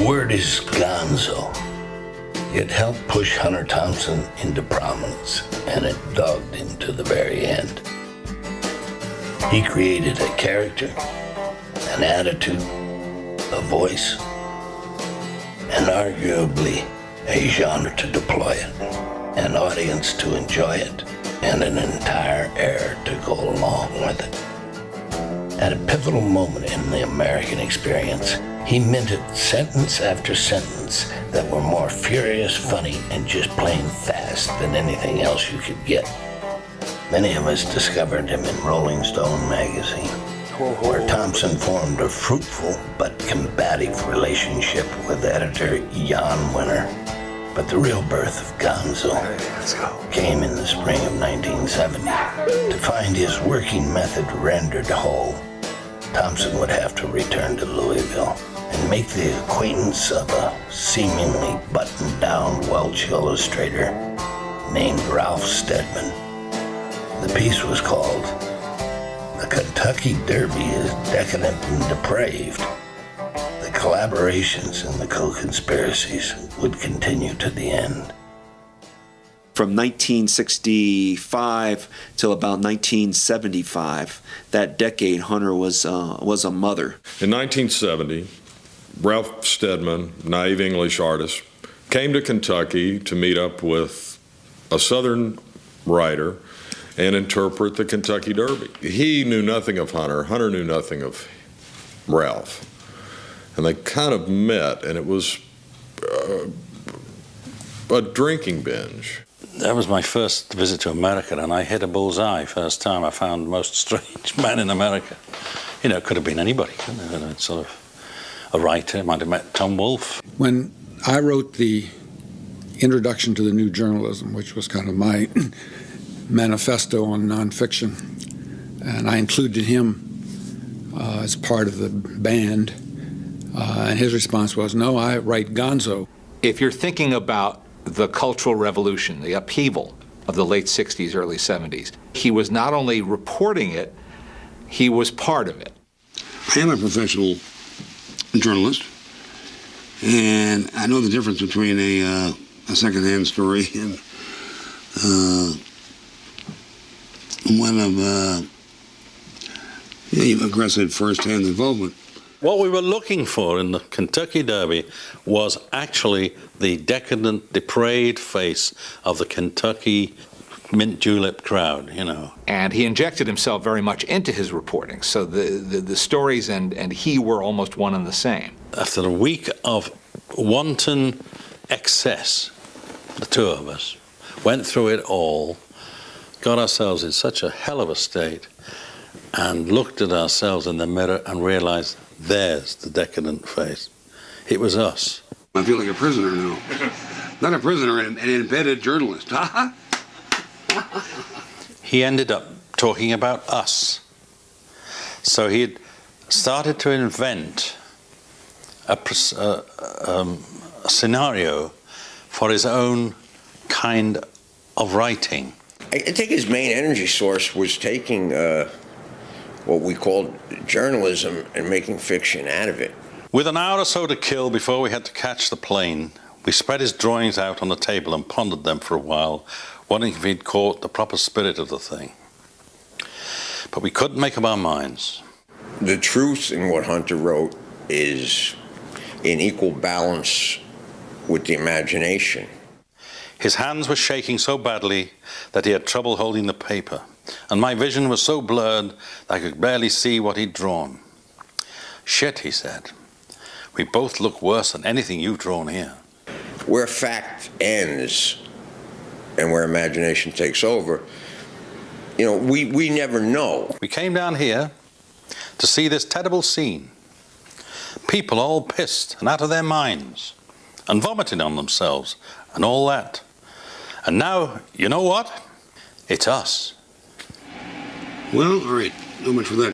word is Gonzo. It helped push Hunter Thompson into prominence, and it dogged him to the very end. He created a character, an attitude, a voice, and arguably a genre to deploy it, an audience to enjoy it, and an entire era to go along with it. At a pivotal moment in the American experience, he minted sentence after sentence that were more furious, funny, and just plain fast than anything else you could get. Many of us discovered him in Rolling Stone magazine, where Thompson formed a fruitful but combative relationship with editor Jan Winter. But the real birth of Gonzo came in the spring of 1970. To find his working method rendered whole, Thompson would have to return to Louisville and make the acquaintance of a seemingly buttoned-down Welsh illustrator named Ralph Steadman. The piece was called "The Kentucky Derby is Decadent and Depraved." The collaborations and the co-conspiracies would continue to the end. From 1965 till about 1975, that decade, Hunter was a mother. In 1970, Ralph Steadman, naive English artist, came to Kentucky to meet up with a Southern writer and interpret the Kentucky Derby. He knew nothing of Hunter. Hunter knew nothing of Ralph. And they kind of met, and it was a drinking binge. That was my first visit to America, and I hit a bullseye. First time I found the most strange man in America. You know, it could have been anybody. You know, sort of a writer, might have met Tom Wolfe. When I wrote the introduction to the new journalism, which was kind of my manifesto on nonfiction, and I included him as part of the band, and his response was, "No, I write Gonzo." If you're thinking about the Cultural Revolution, the upheaval of the late 60s, early 70s, he was not only reporting it, he was part of it. I am a professional journalist, and I know the difference between a secondhand story and one of aggressive first-hand involvement. What we were looking for in the Kentucky Derby was actually the decadent, depraved face of the Kentucky mint julep crowd, you know. And he injected himself very much into his reporting, so the stories and he were almost one and the same. After a week of wanton excess, the two of us went through it all, got ourselves in such a hell of a state, and looked at ourselves in the mirror and realized, there's the decadent face. It was us. I feel like a prisoner now. Not a prisoner, an embedded journalist. He ended up talking about us. So he had started to invent a scenario for his own kind of writing. I think his main energy source was taking what we called journalism and making fiction out of it. With an hour or so to kill before we had to catch the plane, we spread his drawings out on the table and pondered them for a while, wondering if he'd caught the proper spirit of the thing. But we couldn't make up our minds. The truth in what Hunter wrote is in equal balance with the imagination. His hands were shaking so badly that he had trouble holding the paper, and my vision was so blurred that I could barely see what he'd drawn. "Shit," he said. "We both look worse than anything you've drawn here." Where fact ends and where imagination takes over, you know, we never know. We came down here to see this terrible scene. People all pissed and out of their minds and vomiting on themselves and all that. And now, you know what? It's us. Well, all right. No much for that.